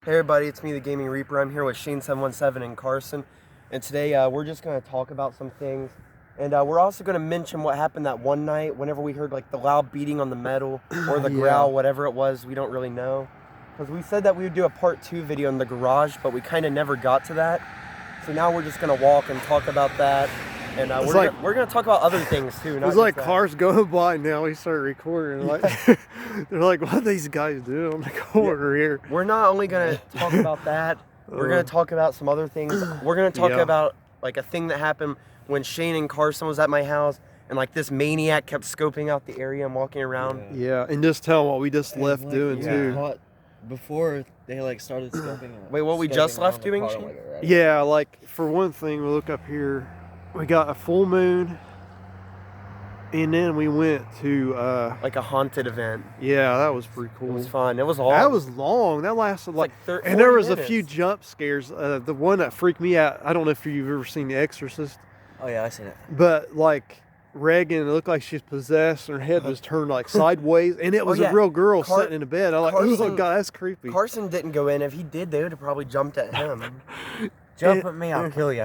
Hey everybody, it's me, the Gaming Reaper. I'm here with Shane717 and Carson, and today we're just going to talk about some things, and we're also going to mention what happened that one night whenever we heard like the loud beating on the metal or the growl, whatever it was. We don't really know, because we said that we would do a part 2 video in the garage, but we kind of never got to that. So now we're just going to walk and talk about that, and we're going to talk about other things too. It's like cars going by now. We start recording. Like they're like, "What are these guys doing on the corner here?" We're not only going to talk about that. We're going to talk about some other things. We're going to talk about like a thing that happened when Shane and Carson was at my house, and like this maniac kept scoping out the area and walking around. Yeah, and just tell them what we just left doing too. Before they like started scoping out. Wait, what we just left doing? Yeah, like for one thing, we look up here. We got a full moon, and then we went to like a haunted event. Yeah, that was pretty cool. It was fun. It was long. That was long. That lasted like 30 and there was minutes. a few jump scares. The one that freaked me out. I don't know if you've ever seen The Exorcist. Oh yeah, I seen it. But like Reagan, it looked like she was possessed, and her head was turned like sideways, and it was a real girl sitting in the bed. I'm like, oh god, that's creepy. Carson didn't go in. If he did, they would have probably jumped at him. Jump at me, I'll kill you.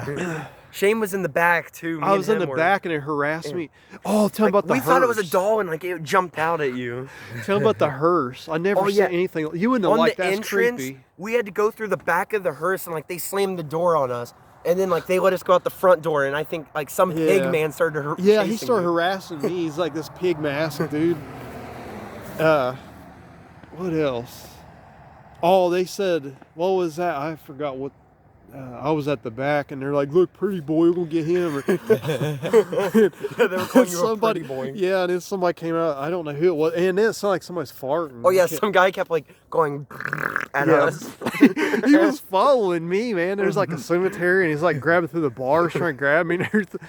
Shane was in the back too. I was in the back, and it harassed me. Oh, tell me about the hearse. We thought it was a doll, and like it jumped out at you. Tell me about the hearse. I never seen anything. You wouldn't have liked that. That's creepy. We had to go through the back of the hearse, and like they slammed the door on us. And then, like, they let us go out the front door, and I think, like, some pig man started he started harassing me. He's like this pig mask dude. What else? Oh, they said, what was that? I forgot what. I was at the back, and they're like, look, pretty boy, we're going to get him. Yeah, they were calling you a pretty boy. Yeah, and then somebody came out. I don't know who it was. And then it sounded like somebody's farting. Oh, yeah, some guy kept, like, going at us. He was following me, man. There's, like, a cemetery, and he's, like, grabbing through the bars, trying to grab me. And everything.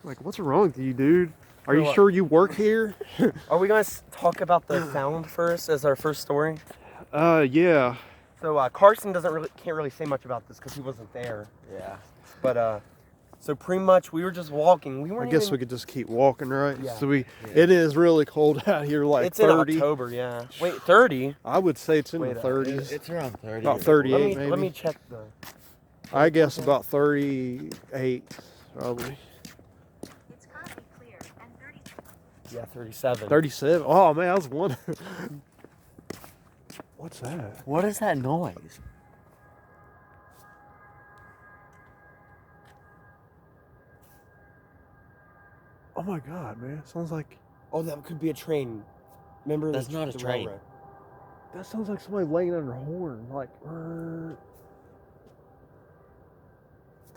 Like, what's wrong with you, dude? Are you sure you work here? Are we going to talk about the sound first as our first story? Yeah. So Carson can't really say much about this because he wasn't there. Yeah. But so pretty much we were just walking. I guess we could just keep walking, right? Yeah. So it is really cold out here, like it's 30. In October, yeah. Wait, 30? I would say it's in the 30s. It's around 30. About 38, maybe. Let me check the. I guess about 38, probably. It's currently clear and 37. Yeah, 37. 37. Oh man, I was wondering. What's that? What is that noise? Oh my god, man. It sounds like... Oh, that could be a train. Remember? That's not a train. railroad. That sounds like somebody laying on their horn. Like...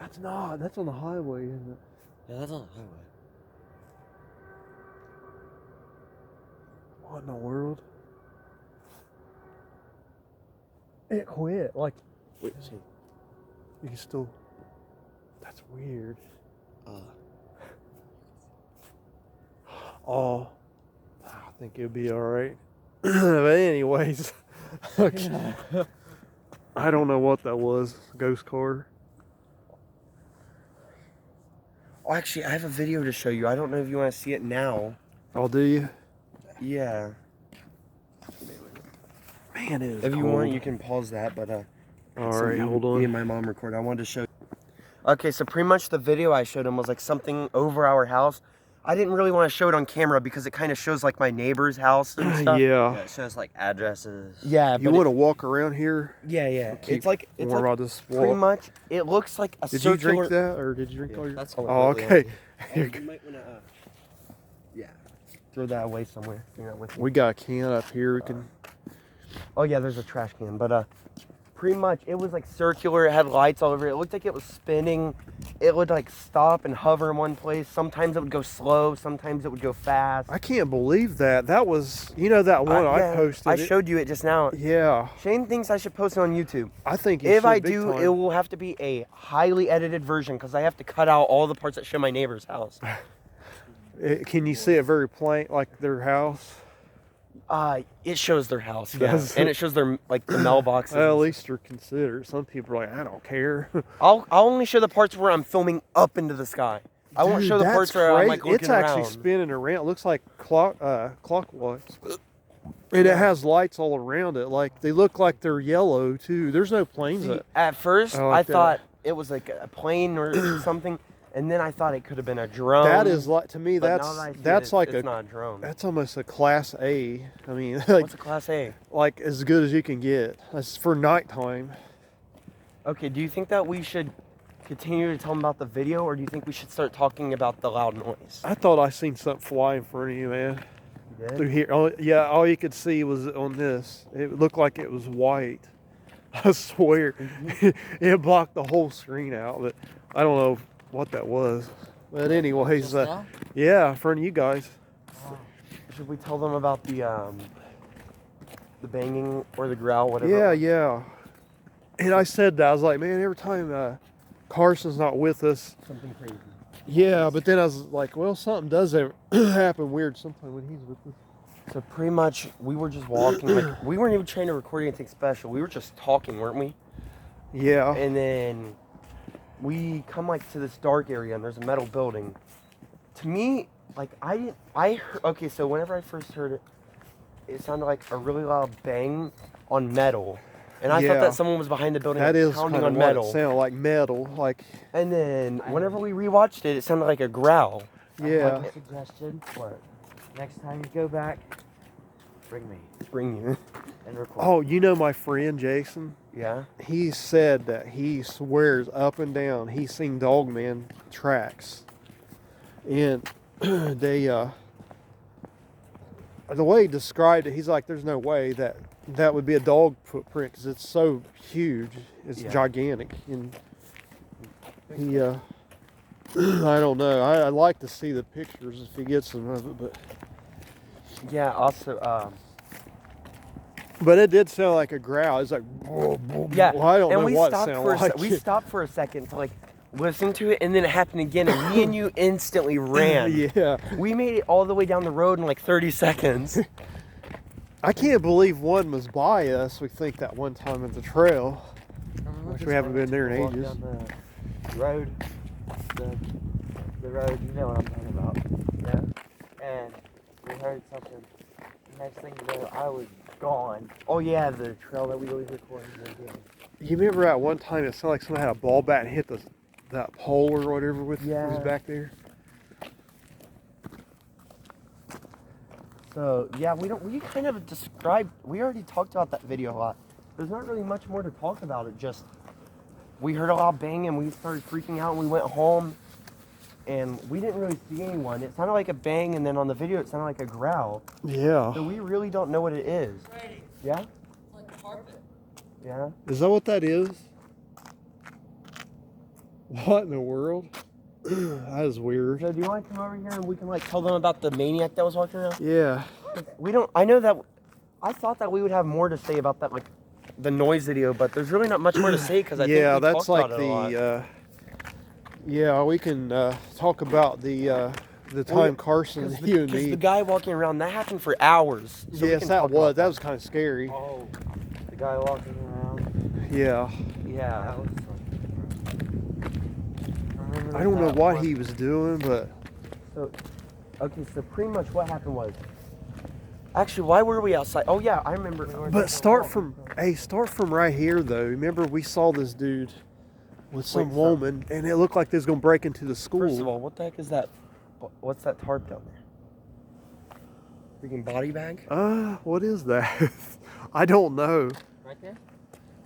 That's not. That's on the highway, isn't it? Yeah, that's on the highway. What in the world? It quit. Like... Wait, see. You can still... That's weird. Oh, I think it'll be all right. But anyways, I don't know what that was. Ghost car. Oh, actually, I have a video to show you. I don't know if you want to see it now. Oh, do you? Yeah. Man, it is If cold. you want, you can pause that. But all right, hold on. Me and my mom record. I wanted to show. Okay, so pretty much the video I showed him was like something over our house. I didn't really want to show it on camera because it kind of shows like my neighbor's house and stuff. Yeah. Yeah, it shows like addresses. Yeah, You want to walk around here? Yeah, yeah. It's like pretty much. It looks like a circular. Did you drink that, or did you drink all your? That's Oh, okay. You might want to. Yeah. Throw that away somewhere. We got a can up here. We can. Oh yeah, there's a trash can, but pretty much it was like circular. It had lights all over it. It looked like it was spinning. It would like stop and hover in one place. Sometimes it would go slow. Sometimes it would go fast. I can't believe that. That was, you know, that one I posted. I showed you it just now. Yeah. Shane thinks I should post it on YouTube. I think if I do, it will have to be a highly edited version because I have to cut out all the parts that show my neighbor's house. Can you see it very plain, like their house? It shows their house, yeah. And it shows their, like, the mailboxes. Well, at least they're considered. Some people are like, I don't care. I'll only show the parts where I'm filming up into the sky. I won't show the parts where I'm, like, looking It's actually around. spinning around. It looks like clockwise. And Yeah. it has lights all around it. Like they look like they're yellow too. There's no planes. See, That, at first, I I like that. thought it was like a plane or something, and then I thought it could have been a drone. that is like to me. but now That's that I see it, that's like it's a not a drone. that's almost a Class A. I mean, like What's a Class A? like as good as you can get. That's for nighttime. Okay, do you think that we should continue to tell them about the video, or do you think we should start talking about the loud noise? I thought I seen something fly in front of you, man. You did? Through here. Oh, yeah, all you could see was on this. It looked like it was white. I swear. It blocked the whole screen out, but I don't know what that was. But anyways, yeah, in front of you guys. Should we tell them about the banging or the growl, whatever? Yeah, yeah. And I said that. I was like, man, every time Carson's not with us. Something crazy. Yeah, but then I was like, well, something does happen weird sometimes when he's with us. So pretty much, we were just walking. Like we weren't even trying to record anything special. We were just talking, weren't we? Yeah. And then we come like to this dark area, and there's a metal building. To me, like okay, so whenever I first heard it, it sounded like a really loud bang on metal. And I thought Yeah. that someone was behind the building That like, is pounding kind on of what metal. it sounded like, metal. Like, And then whenever we rewatched it, it sounded like a growl. yeah. A suggestion. What? Next time you go back, bring me Bring you. and record. Oh, you know my friend Jason? Yeah. He said that he swears up and down he's seen Dogman tracks. And they, the way he described it, he's like, there's no way that would be a dog footprint because it's so huge. It's Yeah. gigantic. And he, I don't know. I'd like to see the pictures if he gets them of it, Yeah. Also, but it did sound like a growl. It's like, yeah. well, I don't and know we what it stopped sounded like. we stopped for a second to like listen to it, and then it happened again, and me and you instantly ran. Yeah. We made it all the way down the road in like 30 seconds. I can't believe one was by us. We think that one time at the trail. Which we haven't been there in Walk ages. down the road, the road, you know what I'm talking about. Yeah. And we heard something. Next thing you know, I was gone. Oh yeah, the trail that we always record. You remember that one time it sounded like someone had a ball bat and hit that pole or whatever with Yeah. was back there? So yeah, we kind of described. We already talked about that video a lot. There's not really much more to talk about it. Just we heard a loud bang and we started freaking out and we went home, and we didn't really see anyone. It sounded like a bang, and then on the video it sounded like a growl. Yeah. So we really don't know what it is. Yeah. Like carpet. Yeah. Is that what that is? What in the world? That is weird. So do you want to come over here and we can like tell them about the maniac that was walking around? Yeah. We don't. I know that. I thought that we would have more to say about that, like the noise video, but there's really not much more to say because I think Yeah, we that's talked like about it a lot. yeah, we can talk about the time Carson, you and Because me. the guy walking around, that happened for hours. So we Yes, can that talk was. about That was kind of scary. Oh, the guy walking around. Yeah. Yeah. That was I don't know what he was doing, but So, okay, so pretty much what happened was. Actually, why were we outside? Oh yeah, I remember. but start from right here though. Remember we saw this dude with some Wait, so- woman, and it looked like they was gonna break into the school. First of all, what the heck is that? What's that tarp down there? Freaking body bag? What is that? I don't know. Right there?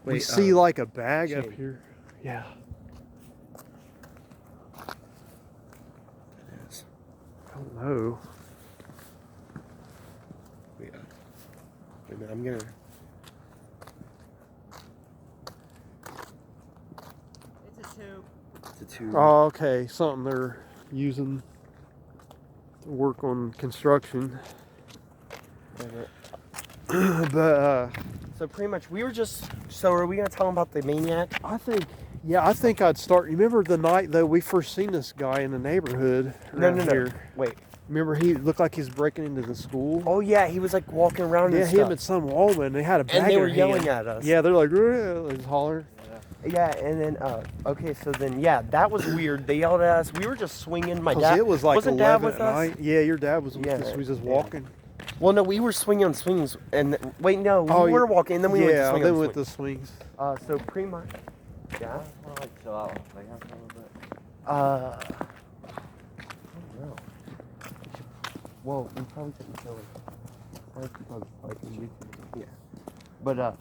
We Wait, see like a bag up shade. here. Yeah. I don't know. Wait a minute, I'm gonna. It's a tube. It's a tube. Oh, okay. Something they're using to work on construction. But So pretty much, we were just. So are we gonna tell them about the maniac? I think I'd start. Remember the night though we first seen this guy in the neighborhood around No. here? Wait. Remember he looked like he's breaking into the school. Oh yeah, he was like walking around yeah, and him stuff. and some woman. They had a bag And they in were their yelling hand. at us. Yeah, they're like, "Rrr," hollering. Yeah, and then okay, so then yeah, that was weird. They yelled at us. We were just swinging. My 'Cause dad it was like wasn't 11 dad with at us. night. Yeah, your dad was with Yeah, us. We was just yeah. walking. Well, no, we were swinging on swings, and wait, no, we were walking, and then we went to swing then on with swings. the swings. So pretty much, yeah. I want to like chill out. Like, have fun with it. I don't know. Well, we probably shouldn't show it. Like yeah. But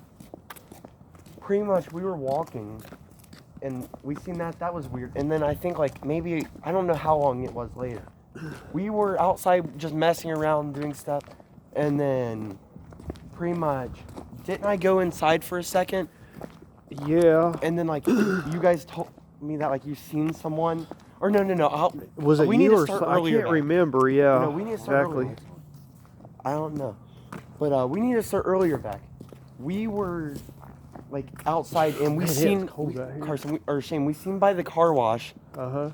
pretty much we were walking, and we seen that was weird. And then I think like maybe I don't know how long it was later. We were outside just messing around doing stuff, and then pretty much didn't I go inside for a second? Yeah. And then like you guys told me that like you seen someone. Or no. Was it we need you to or start I earlier can't now. remember. Yeah. No, we need to start exactly. earlier. I don't know. But we need to start earlier back. We were like outside and we Man, yeah, seen it's cold out here. Carson or Shane, we seen by the car wash Uh-huh.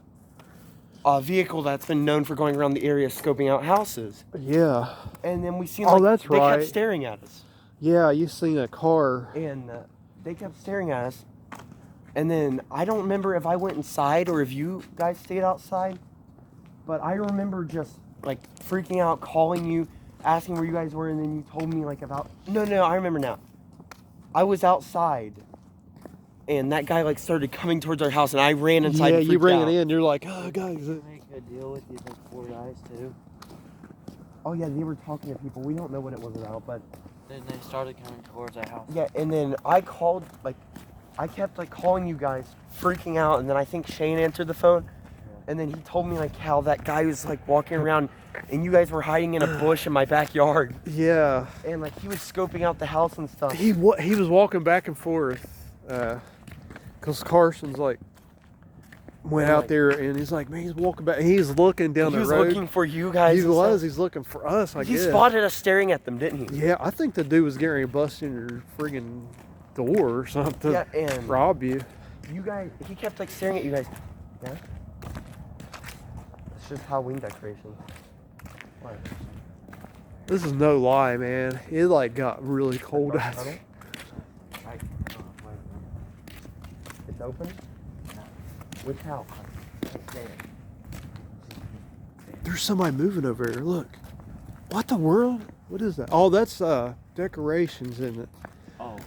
a vehicle that's been known for going around the area scoping out houses. Yeah. And then we seen Oh, like that's they right. kept staring at us. Yeah, you seen a car. And they kept staring at us. And then I don't remember if I went inside or if you guys stayed outside. But I remember just like freaking out, calling you, asking where you guys were, and then you told me like about no, I remember now. I was outside and that guy like started coming towards our house and I ran inside. Yeah, and you freaked ran out. in. You're like, oh, guys. Make a deal with these like 4 guys too. Oh yeah, they were talking to people. We don't know what it was about, but Then they started coming towards our house. yeah, and then I called like I kept like calling you guys, freaking out, and then I think Shane answered the phone. And then he told me like how that guy was like walking around and you guys were hiding in a bush in my backyard. Yeah. And like he was scoping out the house and stuff. He was walking back and forth. Because Carson's like, went And, out like- there and he's like, man, he's walking back. He's looking down He the was road. looking for you guys. He and was. stuff. He's looking for us, I He guess. spotted us staring at them, didn't he? Yeah, I think the dude was getting ready to bust in your friggin' door or something. Yeah, and Rob you. you guys, he kept like staring at you guys. Yeah? It's just Halloween decorations. What? This is no lie, man. It like got really cold Dark out tunnel? there. Right. It's open? Which house? There's somebody moving over here. Look. What the world? What is that? Oh, that's decorations, isn't it? Oh.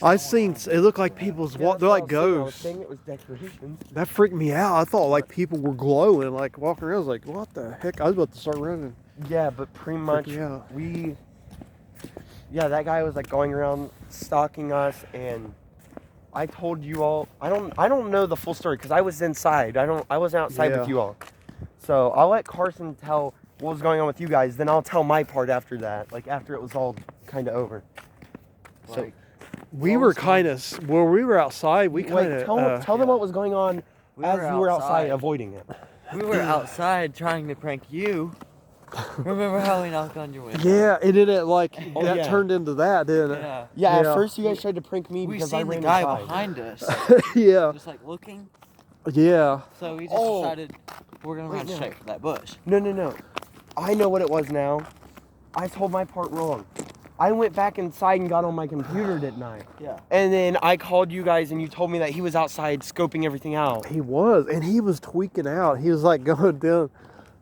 I seen. It looked like people's. Yeah, They're like that's what I was ghosts. saying it was decorations. That freaked me out. I thought like people were glowing, like walking around. I was like, what the heck? I was about to start running. Yeah, but pretty much me out. yeah, that guy was like going around stalking us, and I told you all. I don't know the full story because I was inside. I wasn't outside Yeah. with you all. So I'll let Carson tell what was going on with you guys. Then I'll tell my part after that, like after it was all kind of over. So Like, We What were was kind of. Well, we were outside. We kind wait, of. tell them what was going on we as were you were outside outside. avoiding it. We were outside trying to prank you. Remember how we knocked on your window? Yeah, and then it like Oh, that yeah. turned into that, didn't it? Yeah. Yeah, Yeah. at first you guys tried to prank me We because I seen the ran guy inside. behind us, Yeah, just like looking. yeah. So we just Oh. decided we're gonna run Wait, no. straight for that bush. No. I know what it was now. I told my part wrong. I went back inside and got on my computer, didn't I? Yeah. And then I called you guys and you told me that he was outside scoping everything out. He was, and he was tweaking out. He was like going down,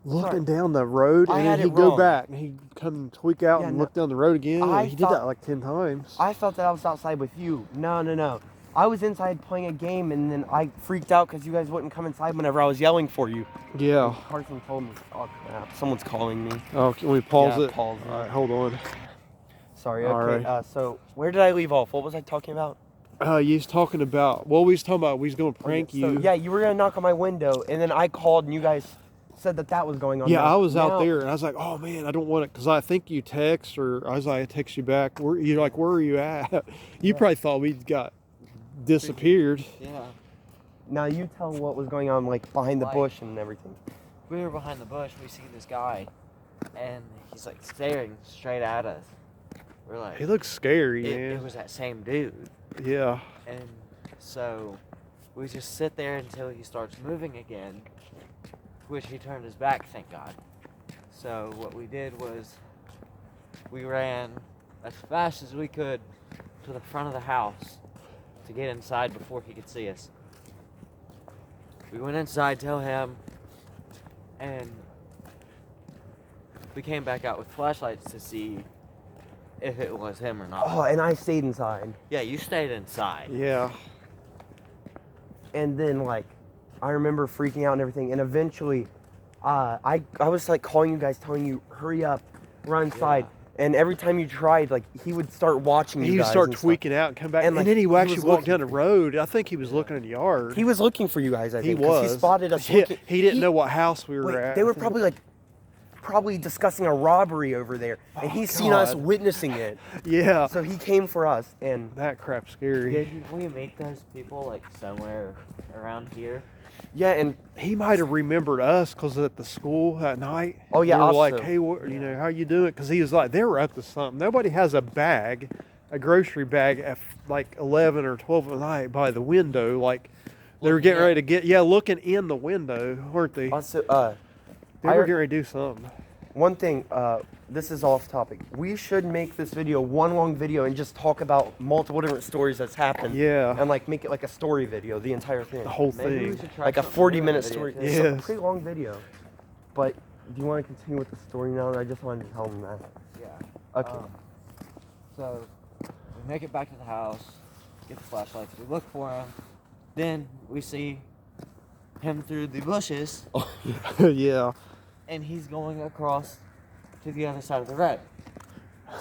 looking down the road, I and had then it he'd go wrong. back and he'd come and tweak out Yeah, and no. look down the road again. I And he did thought- that like 10 times. I thought that I was outside with you. No. I was inside playing a game and then I freaked out because you guys wouldn't come inside whenever I was yelling for you. Yeah. Carson told me, oh crap, someone's calling me. Oh, can we pause Yeah, it? pause it. All right, hold on. Sorry, All okay. right. So where did I leave off? What was I talking about? You was talking about. Well, we was talking about we was gonna prank So, you. yeah, you were gonna knock on my window and then I called and you guys said that was going on. Yeah, Now- I was out now- there and I was like, oh man, I don't want it because I think you text or I was like, I text you back. You're like, where are you at? You probably thought we got disappeared. Yeah. Now you tell what was going on, like behind the Like- bush and everything. We were behind the bush. We see this guy, and he's like staring straight at us. We're like, He looks scary, it man. was that same dude. Yeah. And so we just sit there until he starts moving again, which he turned his back, thank God. So what we did was we ran as fast as we could to the front of the house to get inside before he could see us. We went inside, tell him, and we came back out with flashlights to see if it was him or not. Oh, and I stayed inside. Yeah, you stayed inside. Yeah. And then like I remember freaking out and everything, and eventually I was like calling you guys, telling you hurry up, run inside. And every time you tried, like he would start watching you He would guys start and stuff. tweaking out and come back, And, like, then he he would actually was walk looking down the for you. road. I think he was looking in the yard. He was looking for you guys, I He think. 'Cause was. He spotted us Yeah, looking. he didn't know what house we were Wait, at. they were probably discussing a robbery over there, and he's seen us God. witnessing it. Yeah. So he came for us, and That crap's scary. Didn't we meet those people like somewhere around here? yeah, and He might have remembered us because at the school that night. Oh, yeah, we were like, also. hey, you know, how you doing? Because he was like, they were up to something. Nobody has a bag, a grocery bag at like 11 or 12 at night by the window. Like they were getting ready to looking in the window, weren't they? also They were getting ready to do something. one thing. This is off topic. We should make this video one long video and just talk about multiple different stories that's happened. Yeah. And like make it like a story video, the entire thing. The whole Maybe we thing. should try Like a something 40-minute new story. with the It's video, a Yes. pretty long video. But do you want to continue with the story now? I just wanted to tell them that. too. Okay. So we make it back to the house, get the flashlights, we look for him, then we see him through the bushes, Yeah. and he's going across to the other side of the road.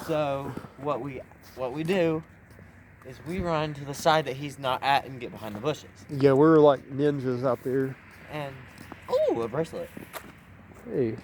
So what we do is we run to the side that he's not at and get behind the bushes. Yeah, we were like ninjas out there. And a bracelet. Hey.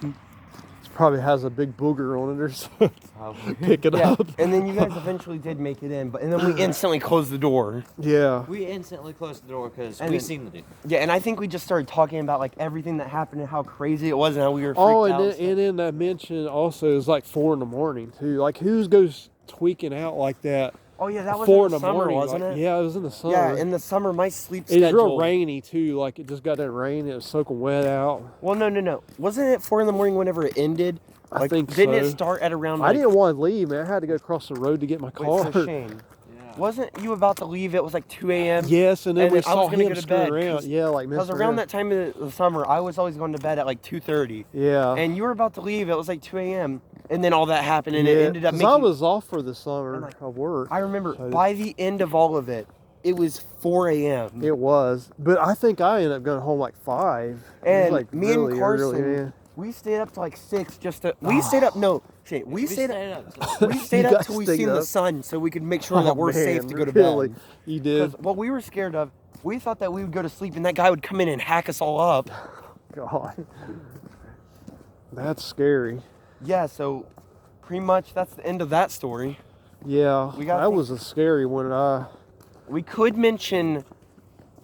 It probably has a big booger on it or something. Probably. Pick it Yeah, up. and then you guys eventually did make it in, and then we instantly closed the door. Yeah. We instantly closed the door because And we then- seen the dude. Yeah, and I think we just started talking about like everything that happened and how crazy it was and how we were freaked Oh, out. and then I mentioned also it's like 4 a.m. too. Like who goes tweaking out like that? Oh yeah, that was 4 in the summer, wasn't like, it? Yeah, it was in the summer. Yeah, in the summer, my sleep it was schedule. real rainy too. Like it just got that rain. It was soaking wet out. Well, no. Wasn't it 4 a.m. whenever it ended? I Like, think didn't so. it start at around? I Like, didn't want to leave, man. I had to go across the road to get my wait, car. so Shane, Yeah. wasn't you about to leave? It was like 2 a.m. Yes, and then And we then I saw was gonna him go to screwing bed, around. 'cause- Yeah, like Because messing around around. that time of the summer, I was always going to bed at like 2:30, Yeah. and you were about to leave. It was like 2 a.m. And then all that happened, and yeah, it ended up 'cause making. I was off for the summer And, like, of work. I remember So- by the end of all of it, it was 4 a.m. It was, but I think I ended up going home like 5. It was, And like me and really Carson, early, man. we stayed up to like 6 just to. We stayed up. No, Shane, we stayed up. up. We stayed You up guys till we stayed seen the up? sun, so we could make sure that Oh, we're safe man, to go to really? bed. You did? Because what we were scared of, we thought that we would go to sleep and that guy would come in and hack us all up. God. That's scary. Yeah, so pretty much that's the end of that story. Yeah, We gotta that think- was a scary one. We could mention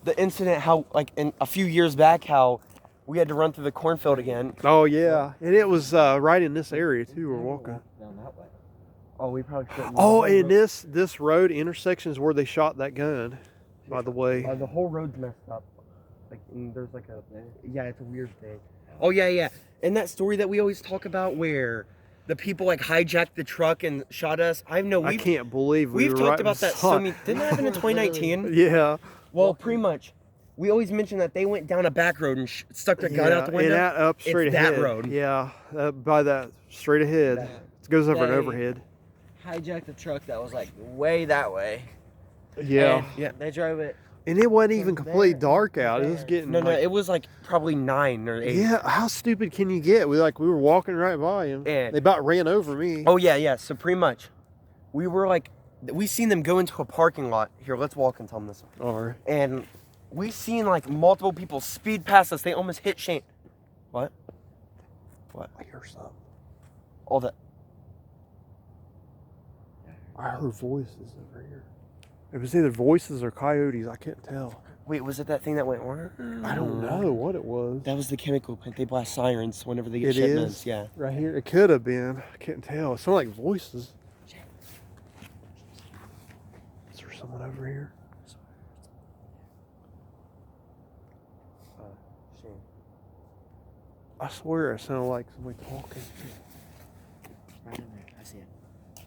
the incident how, like, in a few years back, how we had to run through the cornfield again. Oh, yeah. And it was right in this area, too, we're walking. Down that way. Oh, we probably shouldn't. Oh, and this road intersection is where they shot that gun, by the way. The whole road's messed up. Like, and there's like a. Yeah, it's a weird thing. Oh, yeah. And that story that we always talk about where the people like hijacked the truck and shot us. I know I we've can't believe we we've were talked right about that beside- so many. Didn't that happen in 2019? Yeah. Well, pretty much. We always mention that they went down a back road and stuck their gun out the window. And that up straight It's ahead. that road. Yeah, by that straight ahead. It goes over an They- overhead. Hijacked a truck that was like way that way. Yeah. And Yeah. They drove it. And it wasn't even From completely there dark to out. It was there. getting No, like, it was like probably 9 or 8. yeah. How stupid can you get? We were walking right by him. And- They about ran over me. Oh yeah. So pretty much, we were like, we seen them go into a parking lot. Here, let's walk and tell them this. All right. And we seen like multiple people speed past us. They almost hit Shane. What? I hear something. All that. I heard voices over here. It was either voices or coyotes. I couldn't tell. Wait, was it that thing that went? I don't know what it was. That was the chemical plant. They blast sirens whenever they get It shipments. is? Yeah. Right here. It could have been. I couldn't tell. It sounded like voices. Is there someone over here? Shane. I swear it sounded like somebody talking. Right in there. I see it.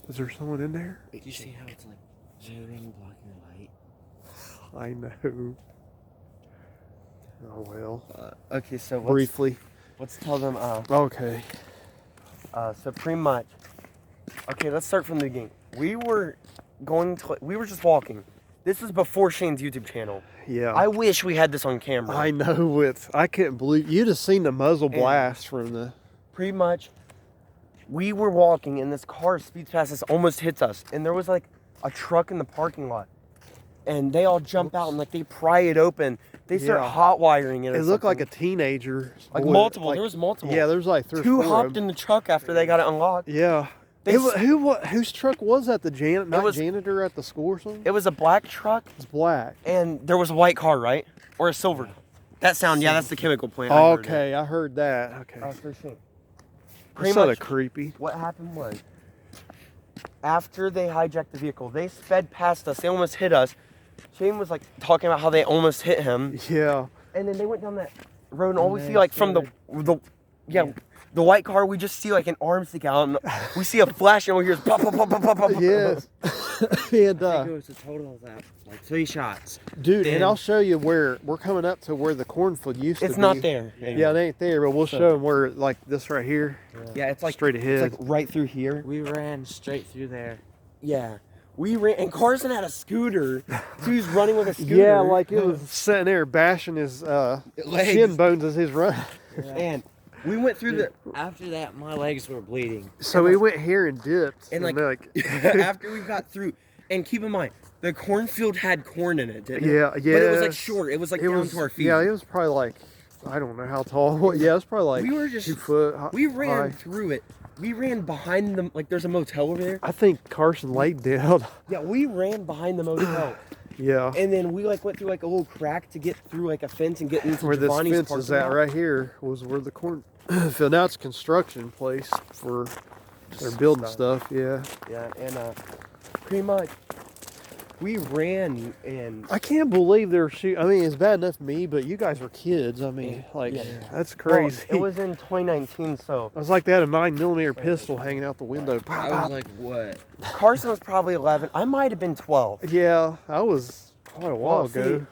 Is there someone in there? Do you see how it's like moving, blocking the light? I know. Oh well. Okay, so Briefly. Let's tell them. Okay. So pretty much. Okay, let's start from the beginning. We were just walking. This is before Shane's YouTube channel. Yeah. I wish we had this on camera. I know I couldn't believe you'd have seen the muzzle blast from the. Pretty much, we were walking and this car speeds past us, almost hits us, and there was like a truck in the parking lot, and they all jump out and like they pry it open. They start hot wiring it. It looked like a teenager. Like multiple. There was multiple. Yeah, there was like 3 or 4 Two of hopped them. in the truck after they got it unlocked. Yeah. Whose truck was that? The janitor at the school or something? It was a black truck. It's black. And there was a white car, right? Or a silver. That sound, yeah, that's the chemical plant. I heard Okay, I heard that. Okay. for sure. That's sort of creepy. What happened was, after they hijacked the vehicle, they sped past us. They almost hit us. Shane was like talking about how they almost hit him. Yeah. And then they went down that road, and all we see like from the white car, we just see like an arm stick out, and we see a flash, and we hear pop, pop, pop, pop, pop, pop. Yes. And I think it was a total of that, like 3 shots. dude, and Then- I'll show you where we're coming up to where the cornfield used to be. It's not there. Yeah, it ain't there, but we'll show them where, like this right here, Yeah, it's like straight ahead. It's like right through here. We ran straight through there. Yeah. We ran, and Carson had a scooter. So he was running with a scooter. Yeah, like it was sitting there bashing his Legs. shin bones as he's running. And we went through Dude, after that, my legs were bleeding. So we went here and dipped. And like, after we got through, and keep in mind, the cornfield had corn in it, didn't it? yeah, But it was like yes. short. It was like It down was, to our feet. yeah, it was probably like, I don't know how tall. Yeah, it was probably like We were just- 2 foot. We ran high. through it. We ran behind them. Like there's a motel over there. I think Carson laid down. Yeah, we ran behind the motel. Yeah. And then we like went through like a little crack to get through like a fence and get into Where this Giovanni's fence parking is at lot. right here was where the corn field. Now it's a construction place for their building stuff. Yeah. Yeah, and pretty much we ran and I can't believe they're shooting. I mean, it's bad enough me, but you guys were kids. I mean, like Yeah. that's crazy. Well, it was in 2019, so I was like, they had a 9mm pistol hanging out the window. I was like, what? Carson was probably 11. I might have been 12. Yeah, I was quite a while Well, see, ago.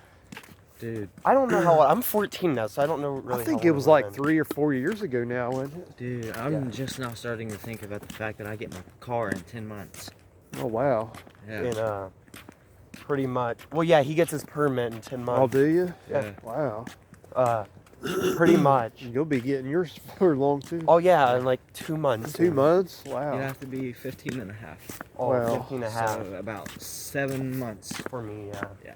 Dude, I don't know how old. I'm 14 now, so I don't know really. I think how it old was I like am. 3 or 4 years ago now, wasn't it? dude, I'm Yeah. just now starting to think about the fact that I get my car in 10 months. Oh wow. Yeah. And pretty much. Well, yeah, he gets his permit in 10 Oh, months. do you? Yeah. Wow. Pretty much. You'll be getting yours for long too. Oh yeah, in like 2 months. 2 months? You Wow. have to be 15 and a half. Oh, Wow. 15 and a half So about 7 months. for me, yeah. Yeah.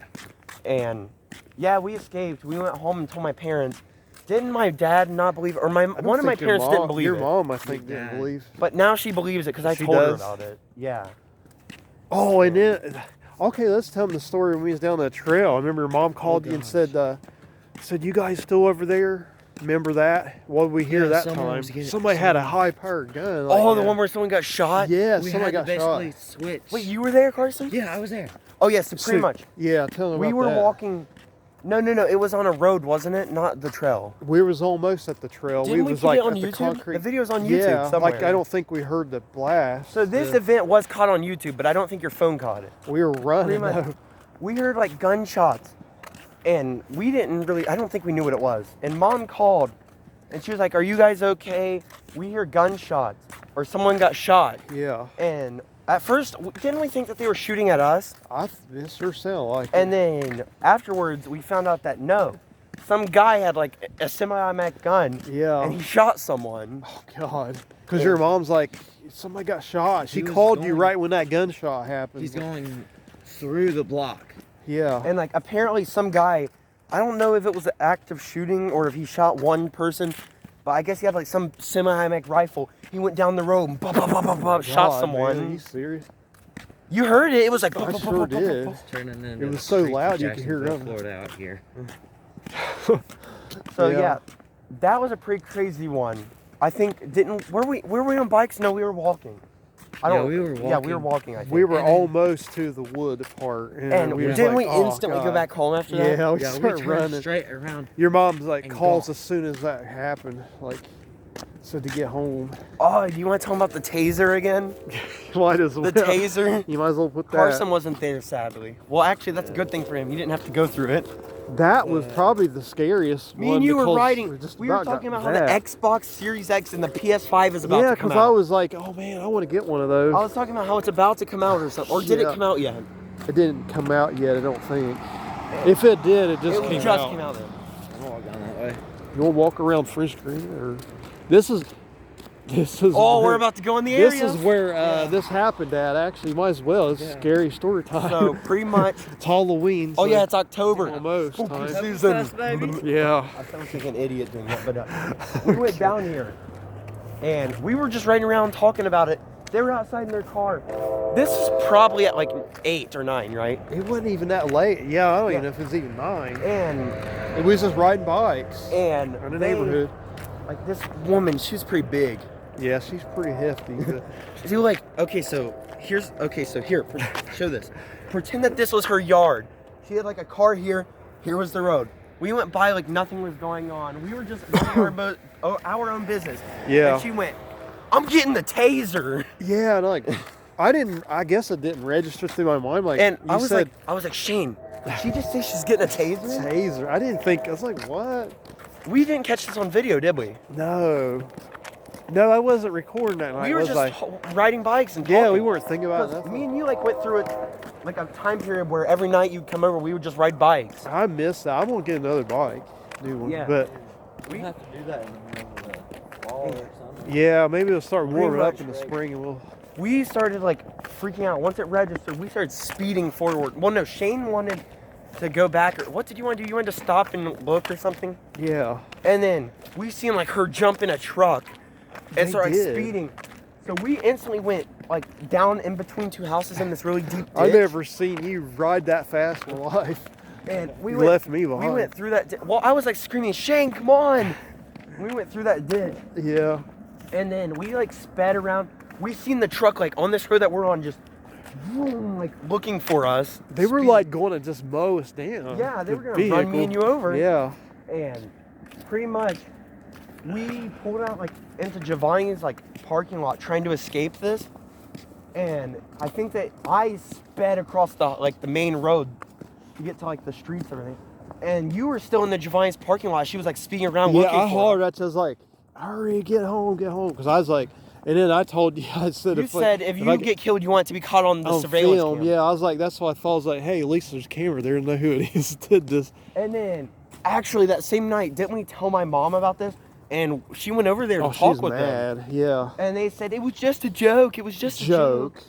And yeah, we escaped. We went home and told my parents. Didn't my dad not believe it? Or my I don't one of my think your parents mom- didn't believe Your it. mom, I think, didn't Dad. believe. But now she believes it because I She told her does? about it. Yeah. Oh, and then, okay, let's tell them the story when we was down that trail. I remember your mom called you and said, you guys still over there? Remember that? What did we hear Yeah, that someone time? was getting- Somebody had a high-powered gun. Oh, like the that. one where someone got shot? Yeah, We somebody had to got shot. basically switch. Wait, you were there, Carson? Yeah, I was there. Oh, yes, pretty So- much. Yeah, tell them We about were that. walking. No. It was on a road, wasn't it? Not the trail. We was almost at the trail. Didn't we was put like it on at the YouTube? concrete. The video's on YouTube Yeah, somewhere. like I don't think we heard the blast. So this Yeah. event was caught on YouTube, but I don't think your phone caught it. We were running. Pretty much. though. We heard like gunshots, and we didn't really. I don't think we knew what it was. And Mom called, and she was like, "Are you guys okay? We hear gunshots, or someone got shot." Yeah, And at first, didn't we think that they were shooting at us? it sure sounded like And it. then afterwards, we found out that no, some guy had like a semi-automatic gun, Yeah. and he shot someone. Oh God, because your mom's like, somebody got shot. She He was called you going- right when that gunshot happened. He's going through the block. Yeah. And like apparently some guy, I don't know if it was an active shooting or if he shot one person, but I guess he had like some semi-automatic rifle. He went down the road and shot God, someone. Man, are you serious? You heard it? It was like I sure did. Turning into It was the so streets of loud you could hear Jacksonville, them. Florida out here. So Yeah. yeah, that was a pretty crazy one. I think were we on bikes? No, we were walking. I Yeah, don't. we were Yeah, we were walking. walking. I think. We were And then- almost to the wood part, And we was didn't like, we oh, instantly go God. back home after that? Yeah, we Yeah, we started turned running. straight around. Your mom's like and calls gone. as soon as that happened. Like, So to get home, Oh, do you want to tell him about the taser again? might as well. The taser? You might as well put that. Carson wasn't there, sadly. Well, actually, that's a good thing for him. He didn't have to go through it. That was probably the scariest Me one. and you were because riding. just We were about talking got about how the that. Xbox Series X and the PS5 is about Yeah, to come because out. I was like, oh man, I want to get one of those. I was talking about how it's about to come out or something. Or did it Yeah. come out yet? It didn't come out yet, I don't think. If it did, it just It came just out. came out then. I'm all down that way. You want to walk around French Green, or this is Oh, we're about to go in the area. This is where this happened at. Actually, might as well. It's scary story time. So pretty much. It's Halloween. Oh so yeah, it's October. almost Spooky time. season. Yeah. I sound like an idiot doing that, but we went down here, and we were just riding around talking about it. They were outside in their car. This is probably at like 8 or 9, right? It wasn't even that late. Yeah, I don't even know if it's even 9. And We was just riding bikes and in the they- neighborhood. Like this woman, she's pretty big. Yeah, she's pretty hefty. But She like, okay, so here, show this. Pretend that this was her yard. She had like a car here. Here was the road. We went by like nothing was going on. We were just doing our own business. Yeah. And she went, I'm getting the taser. yeah, and like, I guess it didn't register through my mind. Like, And you I was said like, Shane, did she just say she's getting a taser? taser. I didn't think. I was like, what? We didn't catch this on video, did we? No, I wasn't recording that night. We were was just I? riding bikes and Yeah, talking. we weren't thinking about Because that. me and you like went through it, like a time period where every night you'd come over, we would just ride bikes. I missed that. I'm gonna get another bike, new one. Yeah. But We have to do that in the middle of the fall or something. yeah, maybe we'll start Pretty warming up much, in the right. spring, and we'll. We started like freaking out. Once it registered, we started speeding forward. Well, no, Shane wanted to go back. Or what did you want to do? You wanted to stop and look or something? Yeah. And then we seen like her jump in a truck and They start like did. speeding. So we instantly went like down in between two houses in this really deep ditch. I've never seen you ride that fast in my life. And we You went, left me We behind. went through that. Well, I was like screaming, Shane, come on! We went through that ditch, Yeah. and then we like sped around. We seen the truck like on this road that we're on, just vroom, like looking for us. They were Speed- like going to just mow us down. Yeah, they the were gonna run me and you over. Yeah. And pretty much, we pulled out like into Giovanni's like parking lot trying to escape this, and I think that I sped across the main road to get to like the streets and everything. And you were still in the Giovanni's parking lot. She was like speeding around Yeah, looking I for hollered us. at you. I was like, hurry, get home. Because I was like, and then I told you, I said, You said if you get killed, you want it to be caught on the on surveillance film, cam. yeah, I was like, that's why I thought. I was like, hey, at least there's a camera there to know who it is that did this. And then, actually, that same night, didn't we tell my mom about this? And she went over there to Oh, talk she's with them. mad. Yeah. And they said it was just a joke. It was just a joke.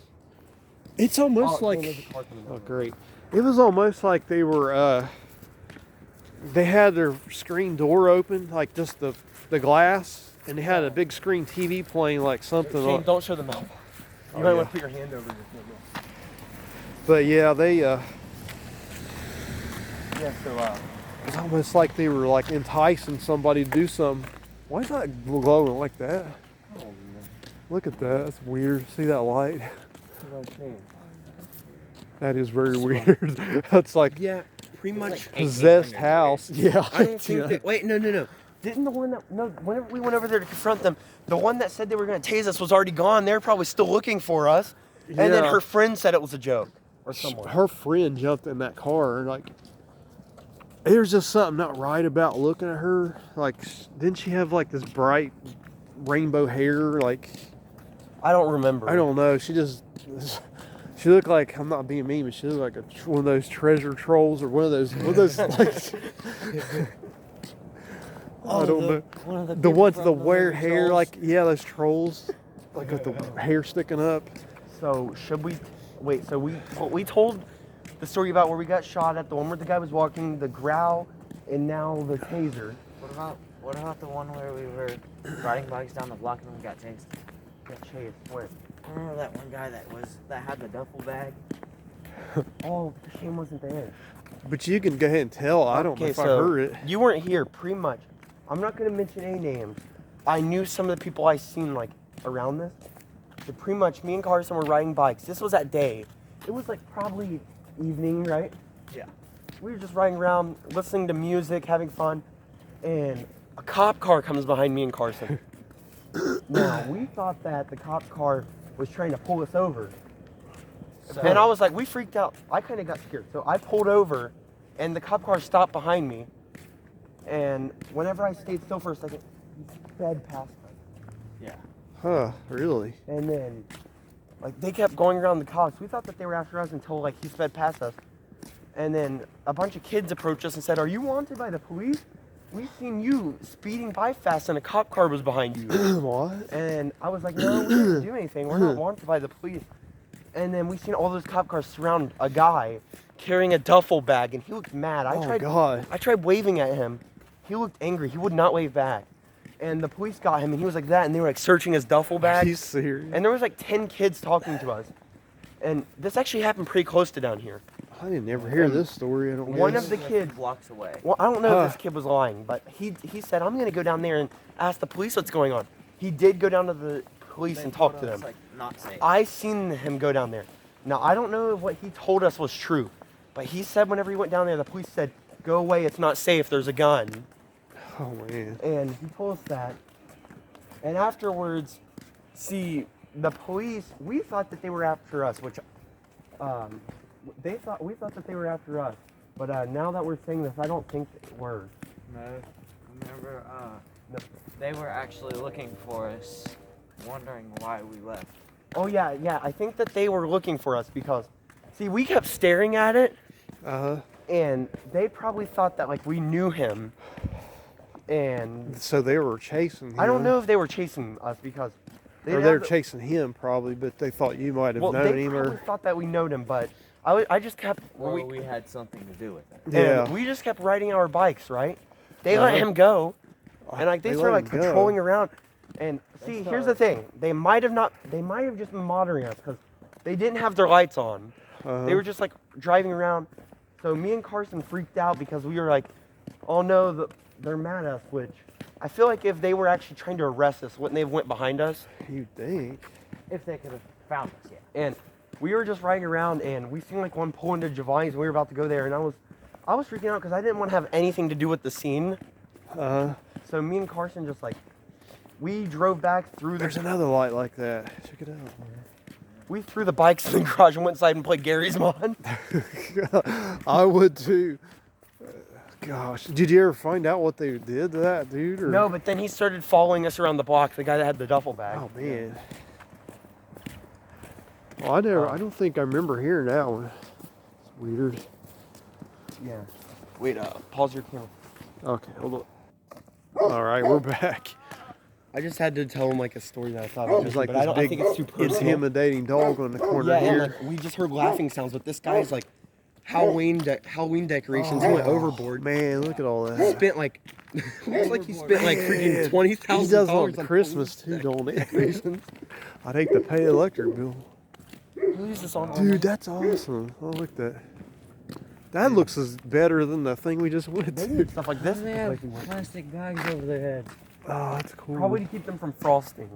It's almost Oh, like. there's a car coming Oh, over. great. It was almost like they were. They had their screen door open, like just the glass, and they had a big screen TV playing like something. Shane, on, don't show them out. You Oh, might yeah. want to put your hand over this one. but yeah, they. Yeah, so It's almost like they were like enticing somebody to do something. Why is that glowing like that? Look at that. That's weird. See that light? That is very weird. That's like yeah, pretty much. possessed house. Yeah. I don't think that. Wait, no. Didn't the one that whenever we went over there to confront them, the one that said they were going to tase us was already gone. They're probably still looking for us. And then Yeah. her friend said it was a joke or someone. Her friend jumped in that car and like there's just something not right about looking at her. Like, didn't she have like this bright rainbow hair? Like, I don't remember. I don't know. She looked like, I'm not being mean, but she looked like one of those treasure trolls or one of those like. I don't know. One of the The people ones from that the wear movie hair, Trolls. like, yeah, those trolls, like with the hair sticking up. So should we wait? So we told the story about where we got shot at, the one where the guy was walking, the growl, and now the taser. What about the one where we were riding bikes down the block and we got chased? Got chased. Where? Remember that one guy that had the duffel bag? Oh, the Shane wasn't there. But you can go ahead and tell. I don't know Okay, if I so heard it. You weren't here, pretty much. I'm not gonna mention any names. I knew some of the people I seen like around this. So pretty much, me and Carson were riding bikes. This was at day. It was like probably evening, right? Yeah. We were just riding around, listening to music, having fun, and a cop car comes behind me and Carson. Now, we thought that the cop car was trying to pull us over. So, And I was like, we freaked out. I kind of got scared. So I pulled over, and the cop car stopped behind me. And whenever I stayed still for a second, he sped past us. yeah. Huh? Really? And then, like, they kept going around the cops. We thought that they were after us until, like, he sped past us. And then a bunch of kids approached us and said, "Are you wanted by the police? We've seen you speeding by fast and a cop car was behind you." What? And I was like, "No, we didn't do anything. We're not wanted by the police." And then we seen all those cop cars surround a guy carrying a duffel bag, and he looked mad. God. I tried waving at him. He looked angry. He would not wave back. And the police got him, and he was like that, and they were like searching his duffel Are bag. you serious? And there was like 10 kids talking to us. And this actually happened pretty close to down here. I didn't ever hear this story. I don't One guess. of the kids, blocks away. well, I don't know Huh. if this kid was lying, but he said, "I'm gonna go down there and ask the police what's going on." He did go down to the police and talk to them. It's like not safe. I seen him go down there. Now, I don't know if what he told us was true, but he said whenever he went down there, the police said, "Go away, it's not safe, there's a gun." Oh man. And he told us that. And afterwards, see, the police, we thought that they were after us, which, we thought that they were after us. But now that we're saying this, I don't think they were. No. Remember, No. they were actually looking for us, wondering why we left. Oh, yeah, I think that they were looking for us because, see, we kept staring at it, and they probably thought that, like, we knew him. And So they were chasing him. I don't know if they were chasing us because Or they were chasing him probably, but they thought you might have well, known they him. probably Or thought that we knowed him, but I just kept. Or we had something to do with it. yeah. And we just kept riding our bikes, right? They let Uh-huh. him go, and like they They started let like him go. patrolling around. And They see, here's the thing: they might have just been monitoring us because they didn't have their lights on. Uh-huh. They were just like driving around. So me and Carson freaked out because we were like, "Oh no, they're mad at us." Which I feel like if they were actually trying to arrest us, wouldn't they have went behind us? You think? If they could have found us, yeah. And we were just riding around, and we seen like one pull into Giovanni's, and we were about to go there, and I was freaking out because I didn't want to have anything to do with the scene. So me and Carson just like, we drove back through There's the, another light like that. Check it out. we threw the bikes in the garage and went inside and played Gary's Mod. I would too. Gosh, did you ever find out what they did to that dude? Or? No, but then he started following us around the block, the guy that had the duffel bag. Oh man. Well, I don't think I remember hearing that one. It's weird. Yeah. Wait, pause your camera. Okay, hold on. All right, we're back. I just had to tell him like a story that I thought There's was like but this I big think it's too personal. intimidating dog on the corner Yeah, and here. like, we just heard laughing sounds, but this guy's like Halloween decorations. He went overboard. Man, look at all He that. spent like, looks like he spent like freaking Man, $20,000 He does on on Christmas too, don't he? decorations. I'd hate to pay the electric bill. Who's this on? Dude, that's awesome. Oh, look at that. That looks as better than the thing we just went They to. need stuff like this. They have plastic bags over their heads. Oh, that's cool. Probably to keep them from frosting.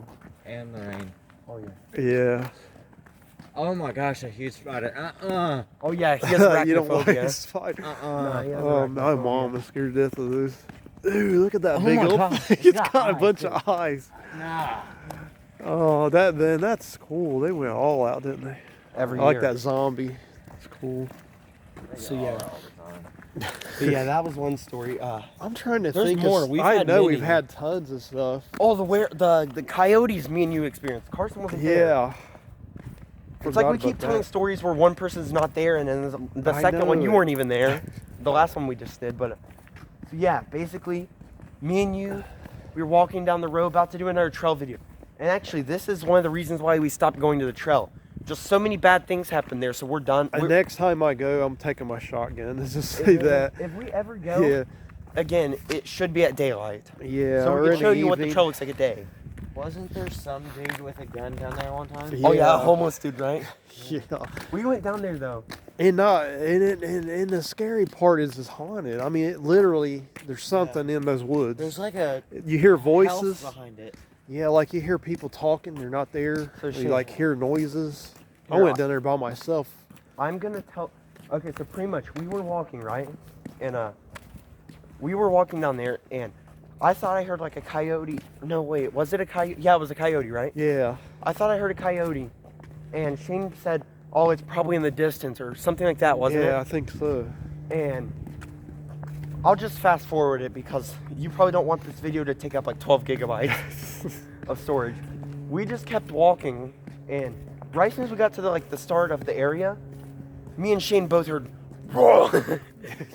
And the rain. Oh yeah. Yeah. Oh my gosh, a huge spider. Oh yeah, he has You don't like arachnophobia. a spider. No, he has Oh, my arachnophobia. mom is scared to death of this. Dude, look at that Oh big my old gosh, thing. it's It's got got a eyes, bunch too. of eyes. Nah. Oh, that's cool. They went all out, didn't they? Every I like year. that zombie. It's cool. So yeah. But yeah, that was one story. I'm trying to There's think. 'cause more. We've I had know many. we've had tons of stuff. Oh, the coyotes me and you experienced. Carson wasn't there. Yeah. It's like we Forgot keep about telling that. stories where one person's not there, and then the I second one you know. weren't even there. The last one we just did, but so yeah, basically, me and you, we were walking down the road about to do another trail video, and actually, this is one of the reasons why we stopped going to the trail. Just so many bad things happened there, so we're done. And We're- next time I go, I'm taking my shotgun. Let's just say that. If we ever go, Yeah. again, it should be at daylight, Yeah. so or we in can show the you what the evening. trail looks like at day. Wasn't there some dude with a gun down there one time? Yeah. Oh yeah, homeless dude, right? Yeah. We went down there though. And the scary part is it's haunted. I mean, it literally, there's something in those woods. There's like a You hear house voices. behind it. Yeah, like you hear people talking. They're not there. So You shit. like hear noises. I Here, went down there by myself. I'm gonna tell. Okay, so pretty much we were walking right, and we were walking down there, and I thought I heard like a coyote. No, wait, was it a coyote? Yeah, it was a coyote, right? Yeah. I thought I heard a coyote, and Shane said, "Oh, it's probably in the distance or something like that, wasn't Yeah, I it?" think so. And I'll just fast forward it because you probably don't want this video to take up like 12 gigabytes of storage. We just kept walking, and right as soon as we got to the start of the area, me and Shane both heard, "Whoa!"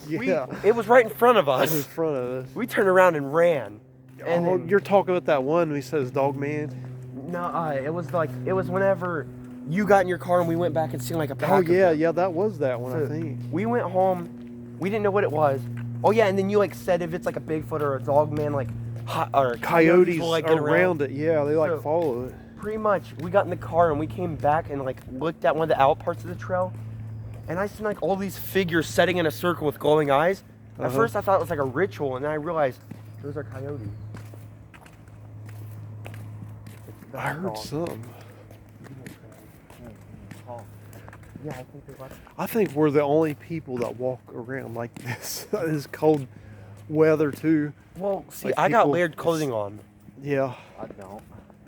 Yeah. It was right in front of Right in us. front of us. We turned around and ran. And Oh, then- you're talking about that one we says dog man? No, it was whenever you got in your car and we went back and seen like a pack Oh of yeah, them. yeah, that was that one, I So, think. we went home. We didn't know what it was. Oh yeah, and then you like said if it's like a Bigfoot or a dog man, like or Coyotes will, like, are get around it. Yeah, they like So- follow it. Pretty much, we got in the car and we came back and like looked at one of the out parts of the trail, and I seen like all these figures setting in a circle with glowing eyes. At Uh-huh. first, I thought it was like a ritual, and then I realized those are coyotes. I heard something. Yeah, I think they're like. I think we're the only people that walk around like this. This cold weather too. Well, see, Like I got people- layered clothing on. Yeah, I don't.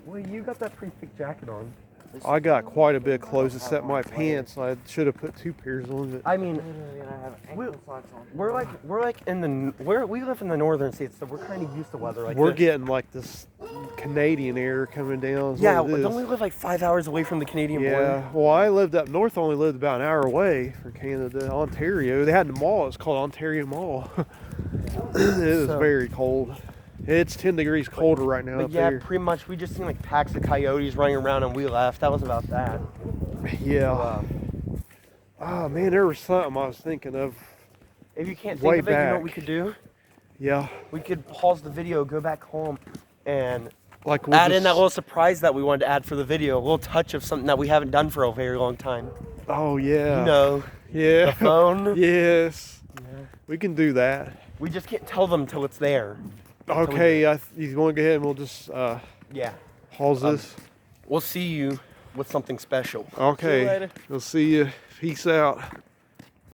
Well, you got that pretty thick jacket on. I got quite a bit of clothes except my pants. I should have put 2 pairs on. But I mean, Literally, I have We- ankle socks on. we're like in the we live in the northern states, so we're kind of used to weather like we're this. getting like this Canadian air coming down. is Yeah, what it don't is. we live like 5 hours away from the Canadian Yeah, border? well, I lived up north, only lived about an hour away from Canada, Ontario. They had a mall, it's called Ontario Mall. It is So- very cold. It's 10 degrees colder right now But up yeah, there. pretty much we just seen like packs of coyotes running around and we left. That was about that. Yeah. So, Oh man, there was something I was thinking of. if you can't Way think of it, you know what back. we could do? Yeah, We could pause the video, go back home, and like we'll add in that just- little surprise that we wanted to add for the video. A little touch of something that we haven't done for a very long time. Oh yeah. You know, Yeah. the phone. Yes. We can do that. We just can't tell them till it's there. Okay, you want to go ahead and we'll just Yeah. pause this. We'll see you with something special. Okay. later. We'll see you. Peace out.